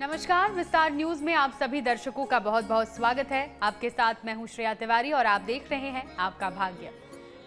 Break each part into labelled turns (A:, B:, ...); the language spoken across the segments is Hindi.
A: नमस्कार, विस्तार न्यूज में आप सभी दर्शकों का बहुत बहुत स्वागत है। आपके साथ मैं हूं श्रेया तिवारी और आप देख रहे हैं आपका भाग्य।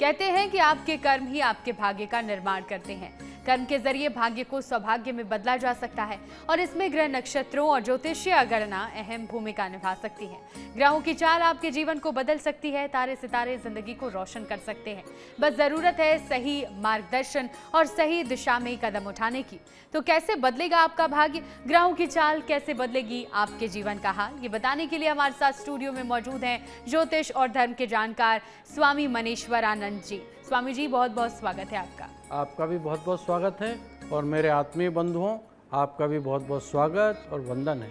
A: कहते हैं कि आपके कर्म ही आपके भाग्य का निर्माण करते हैं। कर्म के जरिए भाग्य को सौभाग्य में बदला जा सकता है और इसमें ग्रह नक्षत्रों और ज्योतिषीय गणना अहम भूमिका निभा सकती है। ग्रहों की चाल आपके जीवन को बदल सकती है। तारे सितारे जिंदगी को रोशन कर सकते हैं। बस जरूरत है सही मार्गदर्शन और सही दिशा में कदम उठाने की। तो कैसे बदलेगा आपका भाग्य, ग्रहों की चाल कैसे बदलेगी आपके जीवन का हाल, ये बताने के लिए हमारे साथ स्टूडियो में मौजूद हैं ज्योतिष और धर्म के जानकार स्वामी मनीश्वरानंद जी। स्वामी जी, बहुत बहुत स्वागत है आपका।
B: आपका भी बहुत बहुत स्वागत है और मेरे आत्मीय बंधुओं, आपका भी बहुत बहुत स्वागत और वंदन है।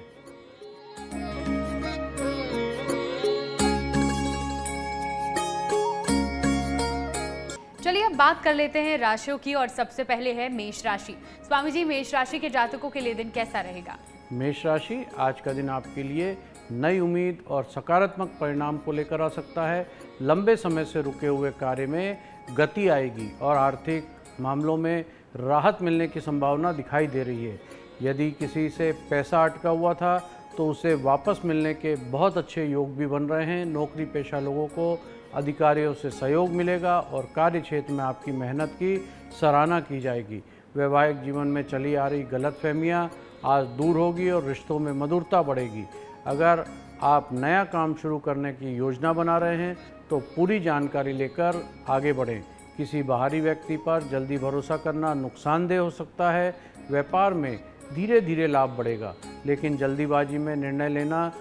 A: चलिए अब बात कर लेते हैं राशियों की और सबसे पहले है मेष राशि। स्वामी जी, मेष राशि के जातकों के लिए दिन कैसा रहेगा?
B: मेष राशि, आज का दिन आपके लिए नई उम्मीद और सकारात्मक परिणाम को लेकर आ सकता है। लंबे समय से रुके हुए कार्य में गति आएगी और आर्थिक मामलों में राहत मिलने की संभावना दिखाई दे रही है। यदि किसी से पैसा अटका हुआ था तो उसे वापस मिलने के बहुत अच्छे योग भी बन रहे हैं। नौकरी पेशा लोगों को अधिकारियों से सहयोग मिलेगा और कार्य क्षेत्र में आपकी मेहनत की सराहना की जाएगी। वैवाहिक जीवन में चली आ रही गलतफहमियां आज दूर होगी और रिश्तों में मधुरता बढ़ेगी। अगर आप नया काम शुरू करने की योजना बना रहे हैं तो पूरी जानकारी लेकर आगे बढ़ें। किसी बाहरी व्यक्ति पर जल्दी भरोसा करना नुकसानदेह हो सकता है। व्यापार में धीरे धीरे लाभ बढ़ेगा, लेकिन जल्दीबाजी में निर्णय लेना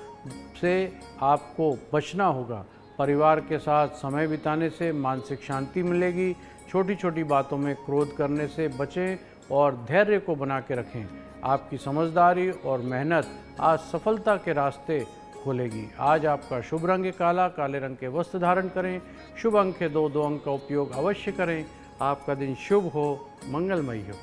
B: से आपको बचना होगा। परिवार के साथ समय बिताने से मानसिक शांति मिलेगी। छोटी छोटी बातों में क्रोध करने से बचें और धैर्य को बना के रखें। आपकी समझदारी और मेहनत आज सफलता के रास्ते खोलेगी। आज आपका शुभ रंग है काला। काले रंग के वस्त्र धारण करें। शुभ अंक है 2 अंक का उपयोग अवश्य करें। आपका दिन शुभ हो, मंगलमय हो।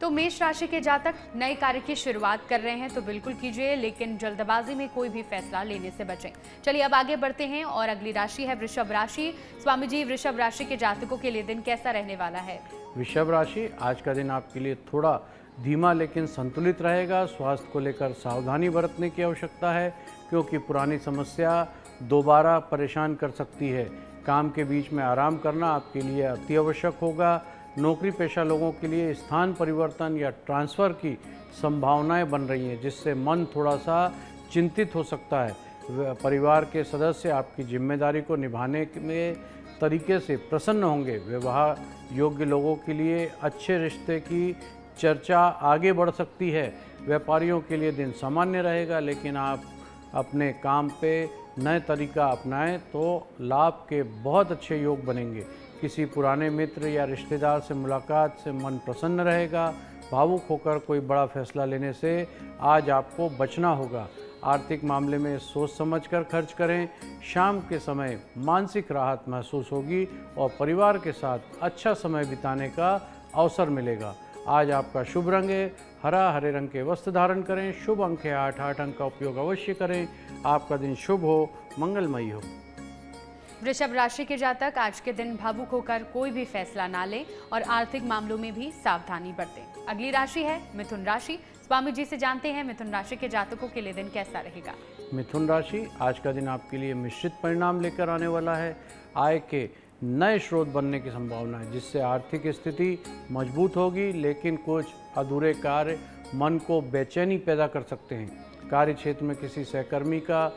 A: तो मेष राशि के जातक नए कार्य की शुरुआत कर रहे हैं तो बिल्कुल कीजिए, लेकिन जल्दबाजी में कोई भी फैसला लेने से बचें। चलिए अब आगे बढ़ते हैं और अगली राशि है वृषभ राशि। स्वामी जी, वृषभ राशि के जातकों के लिए दिन कैसा रहने वाला है?
B: वृषभ राशि, आज का दिन आपके लिए थोड़ा धीमा लेकिन संतुलित रहेगा। स्वास्थ्य को लेकर सावधानी बरतने की आवश्यकता है, क्योंकि पुरानी समस्या दोबारा परेशान कर सकती है। काम के बीच में आराम करना आपके लिए अति आवश्यक होगा। नौकरी पेशा लोगों के लिए स्थान परिवर्तन या ट्रांसफ़र की संभावनाएं बन रही हैं, जिससे मन थोड़ा सा चिंतित हो सकता है। परिवार के सदस्य आपकी जिम्मेदारी को निभाने में तरीके से प्रसन्न होंगे। विवाह योग्य लोगों के लिए अच्छे रिश्ते की चर्चा आगे बढ़ सकती है। व्यापारियों के लिए दिन सामान्य रहेगा, लेकिन आप अपने काम पे नए तरीका अपनाएं तो लाभ के बहुत अच्छे योग बनेंगे। किसी पुराने मित्र या रिश्तेदार से मुलाकात से मन प्रसन्न रहेगा। भावुक होकर कोई बड़ा फैसला लेने से आज आपको बचना होगा। आर्थिक मामले में सोच समझकर खर्च करें। शाम के समय मानसिक राहत महसूस होगी और परिवार के साथ अच्छा समय बिताने का अवसर मिलेगा। आज आपका शुभ रंग है हरा। हरे रंग के वस्त्र धारण करें। शुभ अंक है 8 अंक का उपयोग अवश्य करें। आपका दिन शुभ हो, मंगलमयी हो।
A: वृषभ राशि के जातक आज के दिन भावुक होकर कोई भी फैसला ना लें और आर्थिक मामलों में भी सावधानी बरतें। अगली राशि है मिथुन राशि। स्वामी जी से जानते हैं मिथुन राशि के जातकों के लिए दिन कैसा रहेगा?
B: मिथुन राशि, आज का दिन आपके लिए मिश्रित परिणाम लेकर आने वाला है। आय के नए स्रोत बनने की संभावना है, जिससे आर्थिक स्थिति मजबूत होगी, लेकिन कुछ अधूरे कार्य मन को बेचैनी पैदा कर सकते हैं। कार्य क्षेत्र में किसी सहकर्मी का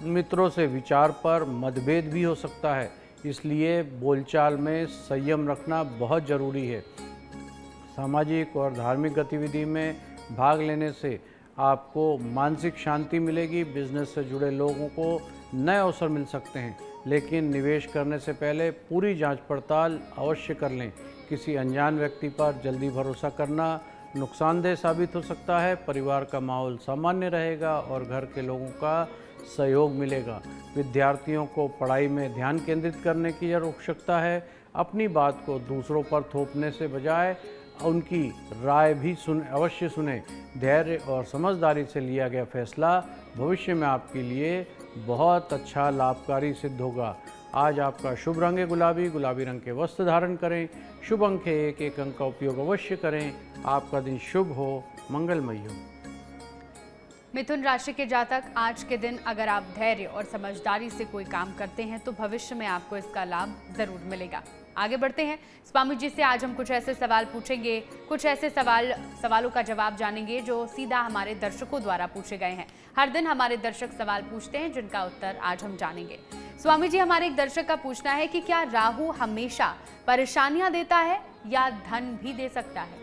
B: मित्रों से विचार पर मतभेद भी हो सकता है, इसलिए बोलचाल में संयम रखना बहुत ज़रूरी है। सामाजिक और धार्मिक गतिविधि में भाग लेने से आपको मानसिक शांति मिलेगी। बिजनेस से जुड़े लोगों को नए अवसर मिल सकते हैं, लेकिन निवेश करने से पहले पूरी जांच पड़ताल अवश्य कर लें। किसी अनजान व्यक्ति पर जल्दी भरोसा करना नुकसानदेह साबित हो सकता है। परिवार का माहौल सामान्य रहेगा और घर के लोगों का सहयोग मिलेगा। विद्यार्थियों को पढ़ाई में ध्यान केंद्रित करने की आवश्यकता है। अपनी बात को दूसरों पर थोपने से बजाय उनकी राय भी अवश्य सुने। धैर्य और समझदारी से लिया गया फैसला भविष्य में आपके लिए बहुत अच्छा लाभकारी सिद्ध होगा। आज आपका शुभ रंग है गुलाबी, गुलाबी रंग के वस्त्र धारण करें। शुभ अंक है 1, 1 अंक का उपयोग अवश्य करें। आपका दिन शुभ हो, मंगलमय हो।
A: मिथुन राशि के जातक, आज के दिन अगर आप धैर्य और समझदारी से कोई काम करते हैं तो भविष्य में आपको इसका लाभ जरूर मिलेगा। आगे बढ़ते हैं, स्वामी जी से आज हम कुछ ऐसे सवाल पूछेंगे, कुछ ऐसे सवालों का जवाब जानेंगे जो सीधा हमारे दर्शकों द्वारा पूछे गए हैं। हर दिन हमारे दर्शक सवाल पूछते हैं जिनका उत्तर आज हम जानेंगे। स्वामी जी, हमारे एक दर्शक का पूछना है कि क्या राहु हमेशा परेशानियां देता है या धन भी दे सकता है?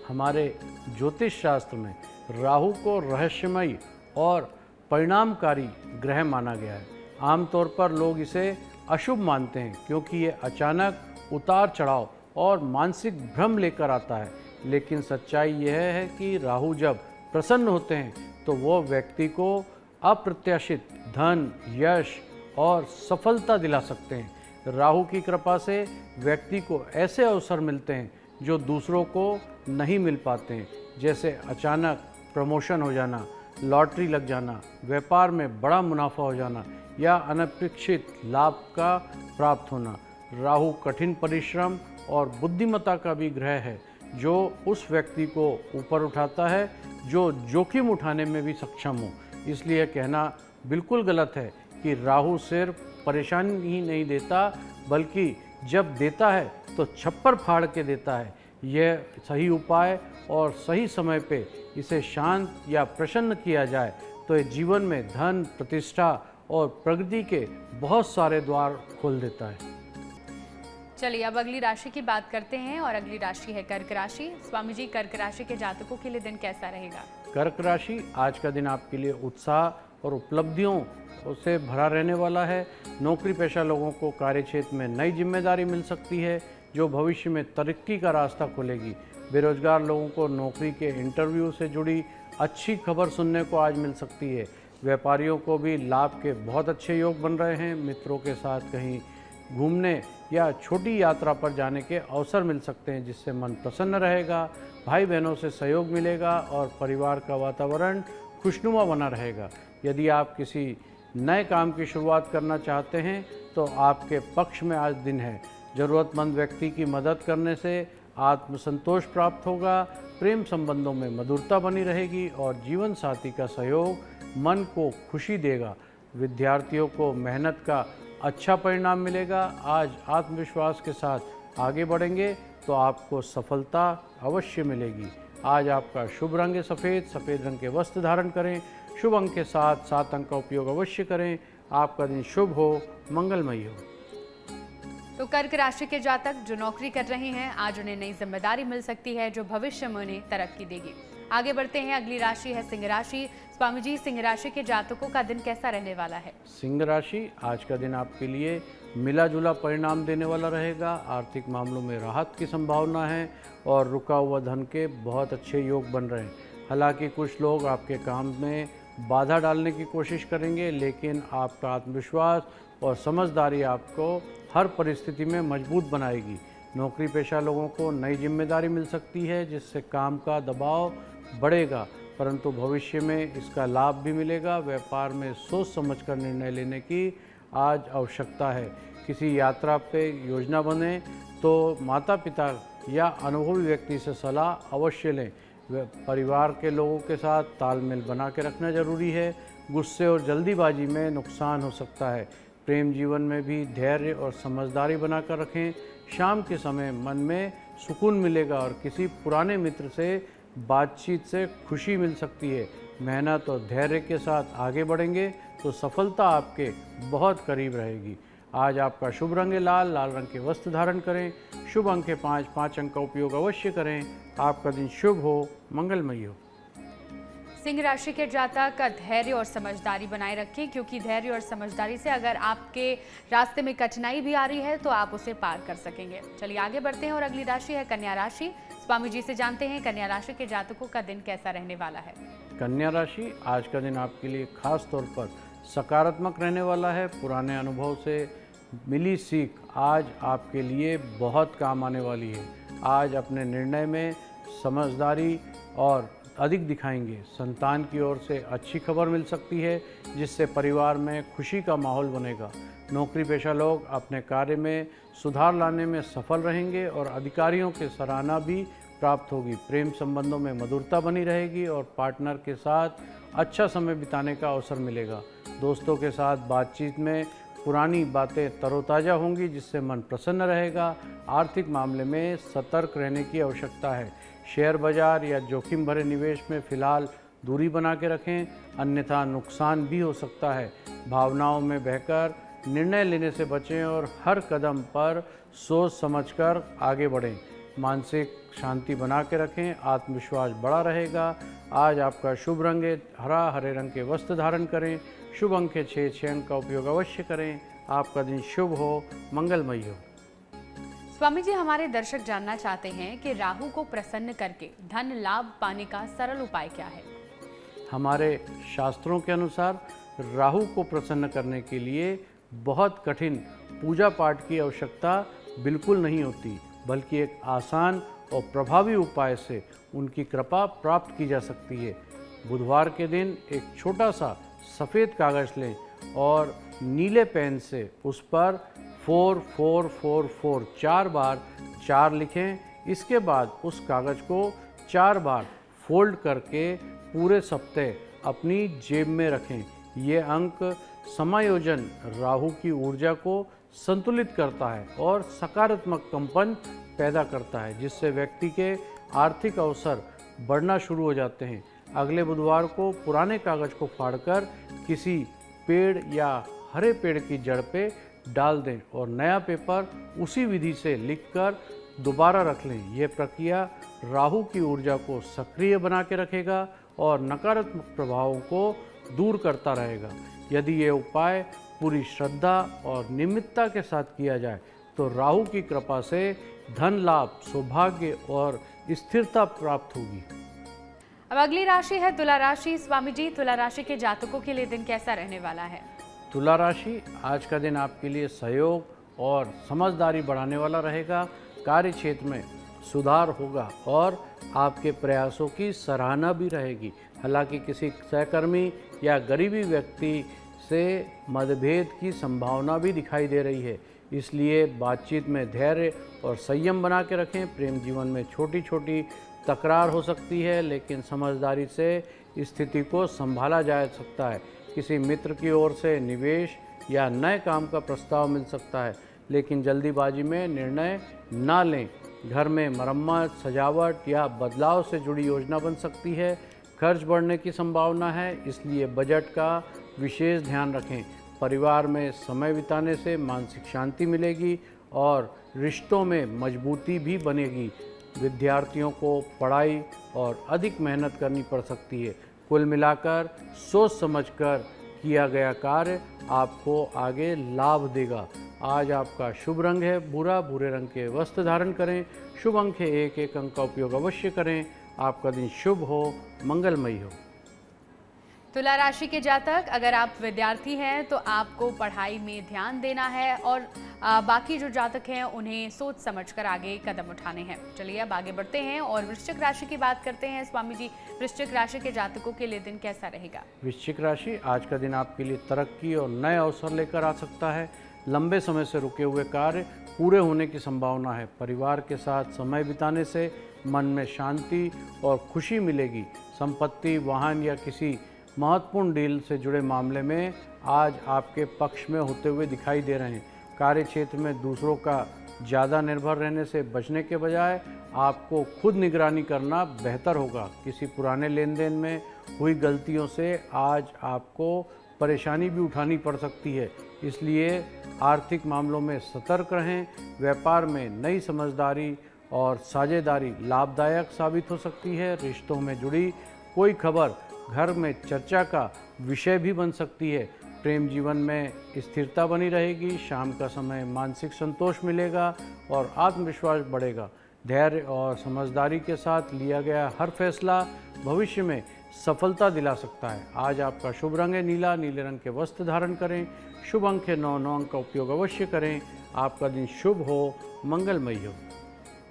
B: हमारे ज्योतिष शास्त्र में राहु को रहस्यमयी और परिणामकारी ग्रह माना गया है। आमतौर पर लोग इसे अशुभ मानते हैं क्योंकि ये अचानक उतार चढ़ाव और मानसिक भ्रम लेकर आता है। लेकिन सच्चाई यह है कि राहु जब प्रसन्न होते हैं तो वो व्यक्ति को अप्रत्याशित धन, यश और सफलता दिला सकते हैं। राहु की कृपा से व्यक्ति को ऐसे अवसर मिलते हैं जो दूसरों को नहीं मिल पाते हैं, जैसे अचानक प्रमोशन हो जाना, लॉटरी लग जाना, व्यापार में बड़ा मुनाफा हो जाना या अनपेक्षित लाभ का प्राप्त होना। राहु कठिन परिश्रम और बुद्धिमत्ता का भी ग्रह है जो उस व्यक्ति को ऊपर उठाता है जो जोखिम उठाने में भी सक्षम हो। इसलिए कहना बिल्कुल गलत है कि राहु सिर्फ परेशानी ही नहीं देता, बल्कि जब देता है तो छप्पर फाड़ के देता है। यह सही उपाय और सही समय पे इसे शांत या प्रसन्न किया जाए तो ये जीवन में धन, प्रतिष्ठा और प्रगति के बहुत सारे द्वार खोल देता है।
A: चलिए अब अगली राशि की बात करते हैं और अगली राशि है कर्क राशि। स्वामी जी, कर्क राशि के जातकों के लिए दिन कैसा रहेगा?
B: कर्क राशि, आज का दिन आपके लिए उत्साह और उपलब्धियों से भरा रहने वाला है। नौकरी पेशा लोगों को कार्यक्षेत्र में नई जिम्मेदारी मिल सकती है जो भविष्य में तरक्की का रास्ता खोलेगी। बेरोजगार लोगों को नौकरी के इंटरव्यू से जुड़ी अच्छी खबर सुनने को आज मिल सकती है। व्यापारियों को भी लाभ के बहुत अच्छे योग बन रहे हैं। मित्रों के साथ कहीं घूमने या छोटी यात्रा पर जाने के अवसर मिल सकते हैं जिससे मन प्रसन्न रहेगा। भाई बहनों से सहयोग मिलेगा और परिवार का वातावरण खुशनुमा बना रहेगा। यदि आप किसी नए काम की शुरुआत करना चाहते हैं तो आपके पक्ष में आज दिन है। ज़रूरतमंद व्यक्ति की मदद करने से आत्मसंतोष प्राप्त होगा। प्रेम संबंधों में मधुरता बनी रहेगी और जीवन साथी का सहयोग मन को खुशी देगा। विद्यार्थियों को मेहनत का अच्छा परिणाम मिलेगा। आज आत्मविश्वास के साथ आगे बढ़ेंगे तो आपको सफलता अवश्य मिलेगी। आज आपका शुभ रंग है सफ़ेद, सफ़ेद रंग के वस्त्र धारण करें। शुभ अंक के साथ 7 अंक का उपयोग अवश्य करें। आपका दिन शुभ हो, मंगलमय हो।
A: तो कर्क राशि के जातक जो नौकरी कर रहे हैं, आज उन्हें नई जिम्मेदारी मिल सकती है जो भविष्य में उन्हें तरक्की देगी। आगे बढ़ते हैं, अगली राशि है सिंह राशि। स्वामी जी, सिंह राशि के जातकों का दिन कैसा रहने वाला है?
B: सिंह राशि, आज का दिन आपके लिए मिला जुला परिणाम देने वाला रहेगा। आर्थिक मामलों में राहत की संभावना है और रुका हुआ धन के बहुत अच्छे योग बन रहे हैं। हालांकि कुछ लोग आपके काम में बाधा डालने की कोशिश करेंगे, लेकिन आपका आत्मविश्वास और समझदारी आपको हर परिस्थिति में मजबूत बनाएगी। नौकरी पेशा लोगों को नई जिम्मेदारी मिल सकती है जिससे काम का दबाव बढ़ेगा, परंतु भविष्य में इसका लाभ भी मिलेगा। व्यापार में सोच समझकर निर्णय लेने की आज आवश्यकता है। किसी यात्रा पे योजना बने तो माता पिता या अनुभवी व्यक्ति से सलाह अवश्य लें। परिवार के लोगों के साथ तालमेल बना के रखना जरूरी है। गुस्से और जल्दीबाजी में नुकसान हो सकता है। प्रेम जीवन में भी धैर्य और समझदारी बनाकर रखें। शाम के समय मन में सुकून मिलेगा और किसी पुराने मित्र से बातचीत से खुशी मिल सकती है। मेहनत और धैर्य के साथ आगे बढ़ेंगे तो सफलता आपके बहुत करीब रहेगी। आज आपका शुभ रंग है लाल, लाल रंग के वस्त्र धारण करें। शुभ अंक है 5, 5 अंक का उपयोग अवश्य करें। आपका दिन शुभ हो, मंगलमय हो।
A: सिंह राशि के जातक धैर्य और समझदारी बनाए रखें, क्योंकि धैर्य और समझदारी से अगर आपके रास्ते में कठिनाई भी आ रही है तो आप उसे पार कर सकेंगे। चलिए आगे बढ़ते हैं और अगली राशि है कन्या राशि। स्वामी जी से जानते हैं कन्या राशि के जातकों का दिन कैसा रहने वाला है।
B: कन्या राशि, आज का दिन आपके लिए खास तौर पर सकारात्मक रहने वाला है। पुराने अनुभव से मिली सीख आज आपके लिए बहुत काम आने वाली है। आज अपने निर्णय में समझदारी और अधिक दिखाएंगे। संतान की ओर से अच्छी खबर मिल सकती है, जिससे परिवार में खुशी का माहौल बनेगा। नौकरी पेशा लोग अपने कार्य में सुधार लाने में सफल रहेंगे और अधिकारियों की सराहना भी प्राप्त होगी। प्रेम संबंधों में मधुरता बनी रहेगी और पार्टनर के साथ अच्छा समय बिताने का अवसर मिलेगा। दोस्तों के साथ बातचीत में पुरानी बातें तरोताज़ा होंगी, जिससे मन प्रसन्न रहेगा। आर्थिक मामले में सतर्क रहने की आवश्यकता है। शेयर बाजार या जोखिम भरे निवेश में फिलहाल दूरी बना के रखें, अन्यथा नुकसान भी हो सकता है। भावनाओं में बहकर निर्णय लेने से बचें और हर कदम पर सोच समझकर आगे बढ़ें। मानसिक शांति बना के रखें, आत्मविश्वास बड़ा रहेगा। आज आपका शुभ रंग है हरा, हरे रंग के वस्त्र धारण करें। शुभ अंक है 6, 6 अंक का उपयोग अवश्य करें। आपका दिन शुभ हो, मंगलमय हो।
A: स्वामी जी, हमारे दर्शक जानना चाहते हैं कि राहु को प्रसन्न करके धन लाभ पाने का सरल उपाय क्या है?
B: हमारे शास्त्रों के अनुसार राहु को प्रसन्न करने के लिए बहुत कठिन पूजा पाठ की आवश्यकता बिल्कुल नहीं होती, बल्कि एक आसान और प्रभावी उपाय से उनकी कृपा प्राप्त की जा सकती है। बुधवार के दिन एक छोटा सा सफ़ेद कागज़ लें और नीले पेन से उस पर 4444 4 बार 4 लिखें। इसके बाद उस कागज़ को 4 बार फोल्ड करके पूरे सप्ताह अपनी जेब में रखें। ये अंक समायोजन राहु की ऊर्जा को संतुलित करता है और सकारात्मक कंपन पैदा करता है, जिससे व्यक्ति के आर्थिक अवसर बढ़ना शुरू हो जाते हैं। अगले बुधवार को पुराने कागज़ को फाड़कर किसी पेड़ या हरे पेड़ की जड़ पे डाल दें और नया पेपर उसी विधि से लिखकर दोबारा रख लें। यह प्रक्रिया राहु की ऊर्जा को सक्रिय बना के रखेगा और नकारात्मक प्रभावों को दूर करता रहेगा। यदि ये उपाय पूरी श्रद्धा और नियमितता के साथ किया जाए तो राहु की कृपा से धन लाभ, सौभाग्य और स्थिरता प्राप्त होगी।
A: अब अगली राशि है तुला राशि। स्वामी जी, तुला राशि के जातकों के लिए दिन कैसा रहने वाला है?
B: तुला राशि, आज का दिन आपके लिए सहयोग और समझदारी बढ़ाने वाला रहेगा। कार्य क्षेत्र में सुधार होगा और आपके प्रयासों की सराहना भी रहेगी। हालांकि किसी सहकर्मी या गरीबी व्यक्ति से मतभेद की संभावना भी दिखाई दे रही है, इसलिए बातचीत में धैर्य और संयम बना के रखें। प्रेम जीवन में छोटी छोटी तकरार हो सकती है, लेकिन समझदारी से स्थिति को संभाला जा सकता है। किसी मित्र की ओर से निवेश या नए काम का प्रस्ताव मिल सकता है, लेकिन जल्दीबाजी में निर्णय ना लें। घर में मरम्मत, सजावट या बदलाव से जुड़ी योजना बन सकती है। खर्च बढ़ने की संभावना है, इसलिए बजट का विशेष ध्यान रखें। परिवार में समय बिताने से मानसिक शांति मिलेगी और रिश्तों में मजबूती भी बनेगी। विद्यार्थियों को पढ़ाई और अधिक मेहनत करनी पड़ सकती है। कुल मिलाकर सोच समझकर किया गया कार्य आपको आगे लाभ देगा। आज आपका शुभ रंग है भूरा, भूरे रंग के वस्त्र धारण करें। शुभ अंक है 1, 1 अंक का उपयोग अवश्य करें। आपका दिन शुभ हो, मंगलमय हो।
A: तुला राशि के जातक, अगर आप विद्यार्थी हैं तो आपको पढ़ाई में ध्यान देना है और बाकी जो जातक हैं उन्हें सोच समझकर आगे कदम उठाने हैं। चलिए अब आगे बढ़ते हैं और वृश्चिक राशि की बात करते हैं। स्वामी जी, वृश्चिक राशि के जातकों के लिए दिन कैसा रहेगा?
B: वृश्चिक राशि, आज का दिन आपके लिए तरक्की और नए अवसर लेकर आ सकता है। लंबे समय से रुके हुए कार्य पूरे होने की संभावना है। परिवार के साथ समय बिताने से मन में शांति और खुशी मिलेगी। संपत्ति, वाहन या किसी महत्वपूर्ण डील से जुड़े मामले में आज आपके पक्ष में होते हुए दिखाई दे रहे हैं। कार्य क्षेत्र में दूसरों का ज़्यादा निर्भर रहने से बचने के बजाय आपको खुद निगरानी करना बेहतर होगा। किसी पुराने लेन देन में हुई गलतियों से आज आपको परेशानी भी उठानी पड़ सकती है, इसलिए आर्थिक मामलों में सतर्क रहें। व्यापार में नई समझदारी और साझेदारी लाभदायक साबित हो सकती है। रिश्तों में जुड़ी कोई खबर घर में चर्चा का विषय भी बन सकती है। प्रेम जीवन में स्थिरता बनी रहेगी। शाम का समय मानसिक संतोष मिलेगा और आत्मविश्वास बढ़ेगा। धैर्य और समझदारी के साथ लिया गया हर फैसला भविष्य में सफलता दिला सकता है। आज आपका शुभ रंग है नीला, नीले रंग के वस्त्र धारण करें। शुभ अंक है 9, 9 अंक का उपयोग अवश्य करें। आपका दिन शुभ हो, मंगलमय हो।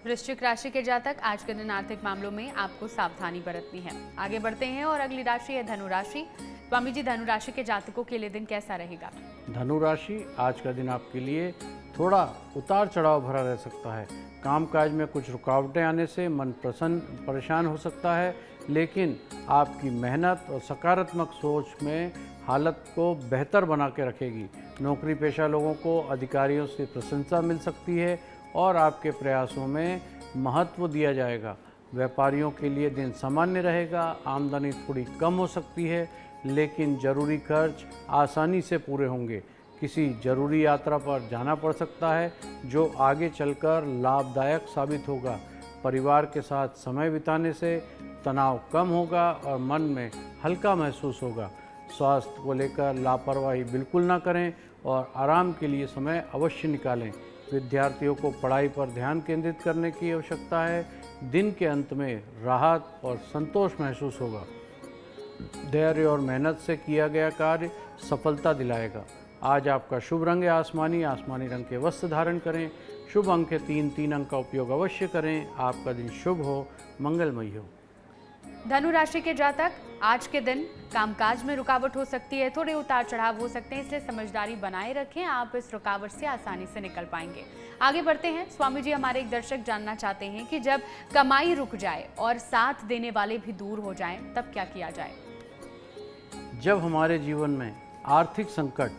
A: वृश्चिक राशि के जातक, आज के दिन आर्थिक मामलों में आपको सावधानी बरतनी है। आगे बढ़ते हैं और अगली राशि है धनु राशि। स्वामी जी, धनु राशि के जातकों के लिए दिन कैसा रहेगा?
B: धनु राशि, आज का दिन आपके लिए थोड़ा उतार चढ़ाव भरा रह सकता है। कामकाज में कुछ रुकावटें आने से मन परेशान हो सकता है, लेकिन आपकी मेहनत और सकारात्मक सोच में हालत को बेहतर बना के रखेगी। नौकरी पेशा लोगों को अधिकारियों से प्रशंसा मिल सकती है और आपके प्रयासों में महत्व दिया जाएगा। व्यापारियों के लिए दिन सामान्य रहेगा। आमदनी थोड़ी कम हो सकती है, लेकिन जरूरी खर्च आसानी से पूरे होंगे। किसी जरूरी यात्रा पर जाना पड़ सकता है, जो आगे चलकर लाभदायक साबित होगा। परिवार के साथ समय बिताने से तनाव कम होगा और मन में हल्का महसूस होगा। स्वास्थ्य को लेकर लापरवाही बिल्कुल ना करें और आराम के लिए समय अवश्य निकालें। विद्यार्थियों को पढ़ाई पर ध्यान केंद्रित करने की आवश्यकता है। दिन के अंत में राहत और संतोष महसूस होगा। धैर्य और मेहनत से किया गया कार्य सफलता दिलाएगा। आज आपका शुभ रंग है आसमानी। आसमानी रंग के वस्त्र धारण करें। शुभ अंक है 3 अंक का उपयोग अवश्य करें। आपका दिन शुभ हो, मंगलमय हो।
A: धनु राशि के जातक, आज के दिन कामकाज में रुकावट हो सकती है, थोड़े उतार चढ़ाव हो सकते हैं, इसलिए समझदारी बनाए रखें। आप इस रुकावट से आसानी से निकल पाएंगे। आगे बढ़ते हैं। स्वामी जी, हमारे एक दर्शक जानना चाहते हैं कि जब कमाई रुक जाए और साथ देने वाले भी दूर हो जाएं, तब क्या किया जाए?
B: जब हमारे जीवन में आर्थिक संकट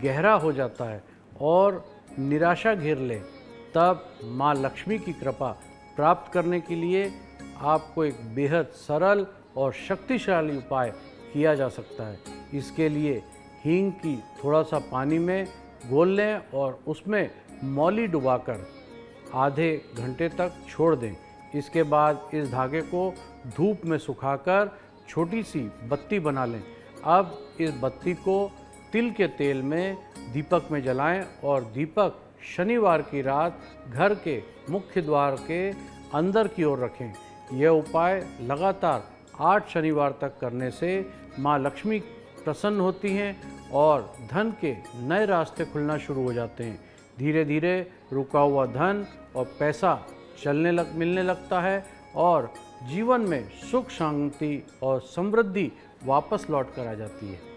B: गहरा हो जाता है और निराशा घेर ले, तब माँ लक्ष्मी की कृपा प्राप्त करने के लिए आपको एक बेहद सरल और शक्तिशाली उपाय किया जा सकता है। इसके लिए हींग की थोड़ा सा पानी में घोल लें और उसमें मौली डुबाकर आधे घंटे तक छोड़ दें। इसके बाद इस धागे को धूप में सुखाकर छोटी सी बत्ती बना लें। अब इस बत्ती को तिल के तेल में दीपक में जलाएं और दीपक शनिवार की रात घर के मुख्य द्वार के अंदर की ओर रखें। यह उपाय लगातार 8 शनिवार तक करने से माँ लक्ष्मी प्रसन्न होती हैं और धन के नए रास्ते खुलना शुरू हो जाते हैं। धीरे धीरे रुका हुआ धन और पैसा मिलने लगता है और जीवन में सुख शांति और समृद्धि वापस लौट कर आ जाती है।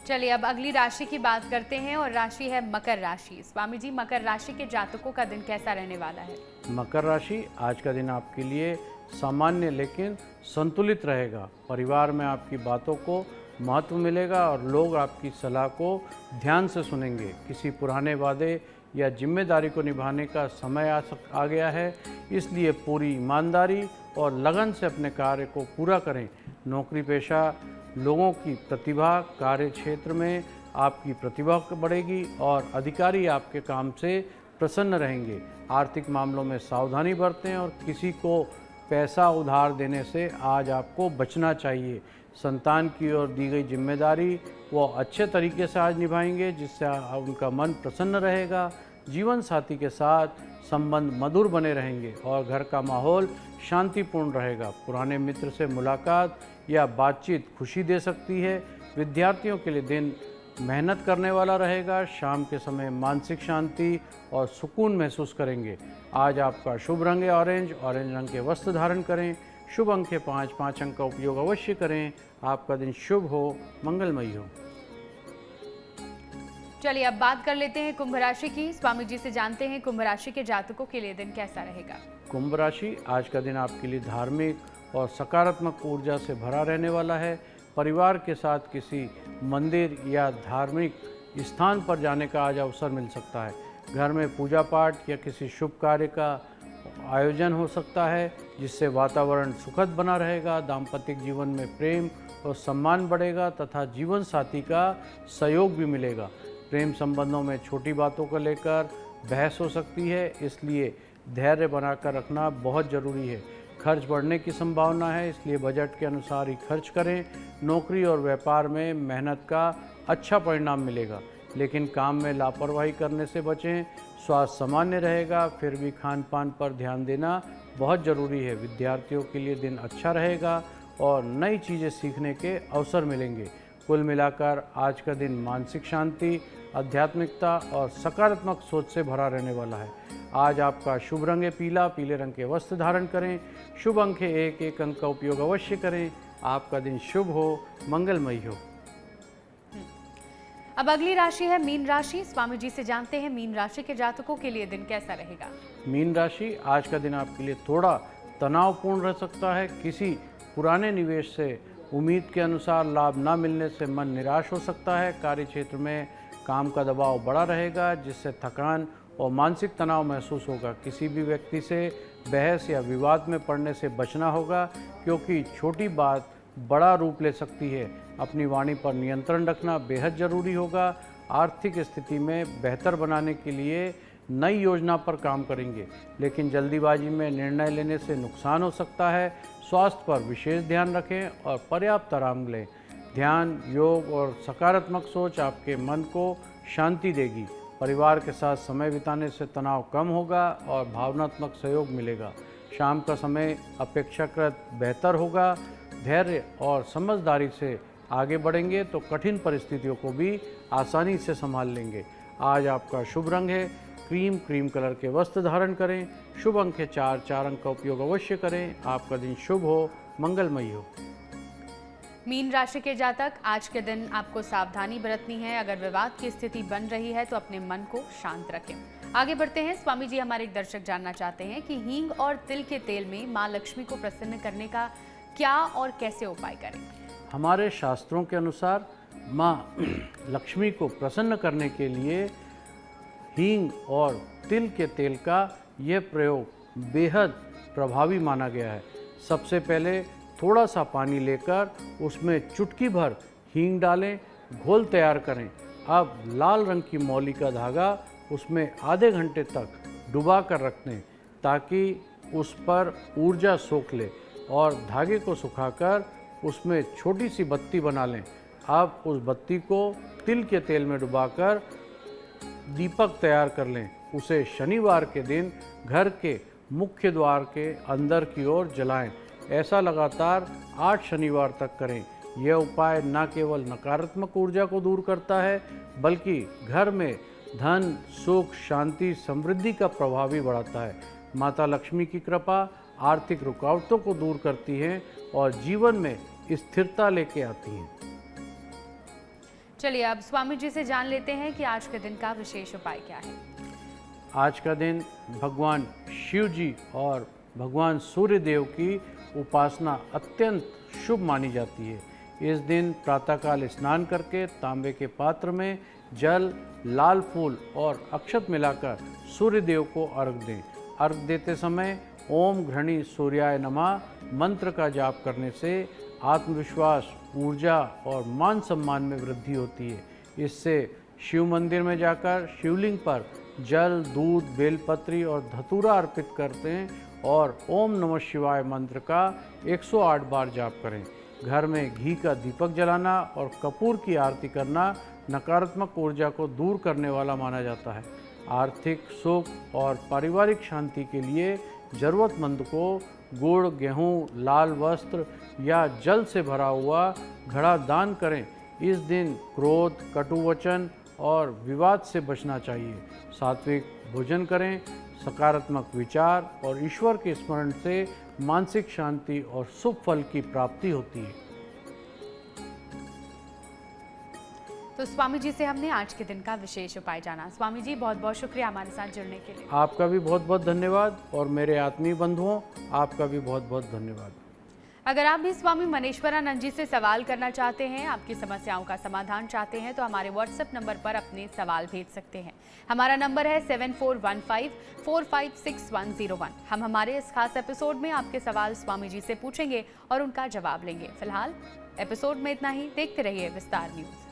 A: चलिए, अब अगली राशि की बात करते हैं और राशि है मकर राशि। स्वामी जी, मकर राशि के जातकों का दिन कैसा रहने वाला है?
B: मकर राशि, आज का दिन आपके लिए सामान्य लेकिन संतुलित रहेगा। परिवार में आपकी बातों को महत्व मिलेगा और लोग आपकी सलाह को ध्यान से सुनेंगे। किसी पुराने वादे या जिम्मेदारी को निभाने का समय आ गया है, इसलिए पूरी ईमानदारी और लगन से अपने कार्य को पूरा करें। नौकरी पेशा लोगों की प्रतिभा, कार्य क्षेत्र में आपकी प्रतिभा बढ़ेगी और अधिकारी आपके काम से प्रसन्न रहेंगे। आर्थिक मामलों में सावधानी बरतें और किसी को पैसा उधार देने से आज आपको बचना चाहिए। संतान की ओर दी गई जिम्मेदारी वो अच्छे तरीके से आज निभाएंगे, जिससे उनका मन प्रसन्न रहेगा। जीवन साथी के साथ संबंध मधुर बने रहेंगे और घर का माहौल शांतिपूर्ण रहेगा। पुराने मित्र से मुलाकात या बातचीत खुशी दे सकती है। विद्यार्थियों के लिए दिन मेहनत करने वाला रहेगा। शाम के समय मानसिक शांति और सुकून महसूस करेंगे। आज आपका शुभ रंग है ऑरेंज। ऑरेंज रंग के वस्त्र धारण करें। शुभ अंक है 5 अंक का उपयोग अवश्य करें। आपका दिन शुभ हो, मंगलमय हो।
A: चलिए, अब बात कर लेते हैं कुंभ राशि की। स्वामी जी से जानते हैं कुंभ राशि के जातकों के लिए दिन कैसा रहेगा?
B: कुंभ राशि, आज का दिन आपके लिए धार्मिक और सकारात्मक ऊर्जा से भरा रहने वाला है। परिवार के साथ किसी मंदिर या धार्मिक स्थान पर जाने का आज अवसर मिल सकता है। घर में पूजा पाठ या किसी शुभ कार्य का आयोजन हो सकता है, जिससे वातावरण सुखद बना रहेगा। दाम्पत्य जीवन में प्रेम और सम्मान बढ़ेगा तथा जीवन साथी का सहयोग भी मिलेगा। प्रेम संबंधों में छोटी बातों को लेकर बहस हो सकती है, इसलिए धैर्य बनाकर रखना बहुत ज़रूरी है। खर्च बढ़ने की संभावना है, इसलिए बजट के अनुसार ही खर्च करें। नौकरी और व्यापार में मेहनत का अच्छा परिणाम मिलेगा, लेकिन काम में लापरवाही करने से बचें। स्वास्थ्य सामान्य रहेगा, फिर भी खान पान पर ध्यान देना बहुत ज़रूरी है। विद्यार्थियों के लिए दिन अच्छा रहेगा और नई चीज़ें सीखने के अवसर मिलेंगे। कुल मिलाकर आज का दिन मानसिक शांति, आध्यात्मिकता और सकारात्मक सोच से भरा रहने वाला है। आज आपका शुभ रंग है पीला, पीले रंग के वस्त्र धारण करें। शुभ अंक है 1, 1 अंक का उपयोग अवश्य करें। आपका दिन शुभ हो, मंगलमय हो।
A: अब अगली राशि है मीन राशि। स्वामी जी से जानते हैं मीन राशि के जातकों के लिए दिन कैसा रहेगा।
B: मीन राशि, आज का दिन आपके लिए थोड़ा तनावपूर्ण रह सकता है। किसी पुराने निवेश से उम्मीद के अनुसार लाभ न मिलने से मन निराश हो सकता है। कार्य क्षेत्र में काम का दबाव बड़ा रहेगा, जिससे थकान और मानसिक तनाव महसूस होगा। किसी भी व्यक्ति से बहस या विवाद में पड़ने से बचना होगा, क्योंकि छोटी बात बड़ा रूप ले सकती है। अपनी वाणी पर नियंत्रण रखना बेहद ज़रूरी होगा। आर्थिक स्थिति में बेहतर बनाने के लिए नई योजना पर काम करेंगे, लेकिन जल्दीबाजी में निर्णय लेने से नुकसान हो सकता है। स्वास्थ्य पर विशेष ध्यान रखें और पर्याप्त आराम लें। ध्यान, योग और सकारात्मक सोच आपके मन को शांति देगी। परिवार के साथ समय बिताने से तनाव कम होगा और भावनात्मक सहयोग मिलेगा। शाम का समय अपेक्षाकृत बेहतर होगा। धैर्य और समझदारी से आगे बढ़ेंगे तो कठिन परिस्थितियों को भी आसानी से संभाल लेंगे। आज आपका शुभ रंग है क्रीम कलर के वस्त्र धारण करें। शुभ अंक है 4, 4 अंक का उपयोग अवश्य करें। आपका दिन शुभ हो, मंगलमय हो।
A: मीन राशि के जातक, आज के दिन आपको सावधानी बरतनी है। अगर विवाद की स्थिति बन रही है तो अपने मन को शांत रखें। आगे बढ़ते हैं। स्वामी जी, हमारे एक दर्शक जानना चाहते हैं कि हींग और तिल के तेल में माँ लक्ष्मी को प्रसन्न करने का क्या और कैसे उपाय करें।
B: हमारे शास्त्रों के अनुसार माँ लक्ष्मी को प्रसन्न करने के लिए हींग और तिल के तेल का यह प्रयोग बेहद प्रभावी माना गया है। सबसे पहले थोड़ा सा पानी लेकर उसमें चुटकी भर हींग डालें, घोल तैयार करें। अब लाल रंग की मौली का धागा उसमें आधे घंटे तक डुबा कर रख दें, ताकि उस पर ऊर्जा सोख ले, और धागे को सुखाकर उसमें छोटी सी बत्ती बना लें। अब उस बत्ती को तिल के तेल में डुबाकर दीपक तैयार कर लें। उसे शनिवार के दिन घर के मुख्य द्वार के अंदर की ओर जलाएं। ऐसा लगातार 8 शनिवार तक करें। यह उपाय न केवल नकारात्मक ऊर्जा को दूर करता है, बल्कि घर में धन, सुख, शांति, समृद्धि का प्रभाव भी बढ़ाता है। माता लक्ष्मी की कृपा आर्थिक रुकावटों को दूर करती है और जीवन में स्थिरता लेके आती है।
A: चलिए अब स्वामी जी से जान लेते हैं कि आज के दिन का विशेष उपाय क्या है।
B: आज का दिन भगवान शिव जी और भगवान सूर्य देव की उपासना अत्यंत शुभ मानी जाती है। इस दिन प्रातःकाल स्नान करके तांबे के पात्र में जल, लाल फूल और अक्षत मिलाकर सूर्य देव को अर्घ दें। अर्घ देते समय ओम घृणी सूर्याय नमः मंत्र का जाप करने से आत्मविश्वास, ऊर्जा और मान सम्मान में वृद्धि होती है। इससे शिव मंदिर में जाकर शिवलिंग पर जल, दूध, बेलपत्री और धतूरा अर्पित करते हैं और ओम नमः शिवाय मंत्र का 108 बार जाप करें। घर में घी का दीपक जलाना और कपूर की आरती करना नकारात्मक ऊर्जा को दूर करने वाला माना जाता है। आर्थिक सुख और पारिवारिक शांति के लिए ज़रूरतमंद को गुड़, गेहूँ, लाल वस्त्र या जल से भरा हुआ घड़ा दान करें। इस दिन क्रोध, कटु वचन और विवाद से बचना चाहिए। सात्विक भोजन करें। सकारात्मक विचार और ईश्वर के स्मरण से मानसिक शांति और शुभ फल की प्राप्ति होती है।
A: तो स्वामी जी से हमने आज के दिन का विशेष उपाय जाना। स्वामी जी, बहुत बहुत शुक्रिया हमारे साथ जुड़ने के लिए।
B: आपका भी बहुत बहुत धन्यवाद और मेरे आत्मीय बंधुओं, आपका भी बहुत बहुत धन्यवाद।
A: अगर आप भी स्वामी मनेश्वरानंद जी से सवाल करना चाहते हैं, आपकी समस्याओं का समाधान चाहते हैं, तो हमारे व्हाट्सएप नंबर पर अपने सवाल भेज सकते हैं। हमारा नंबर है 7415456101। हम हमारे इस खास एपिसोड में आपके सवाल स्वामी जी से पूछेंगे और उनका जवाब लेंगे। फिलहाल एपिसोड में इतना ही। देखते रहिए विस्तार न्यूज।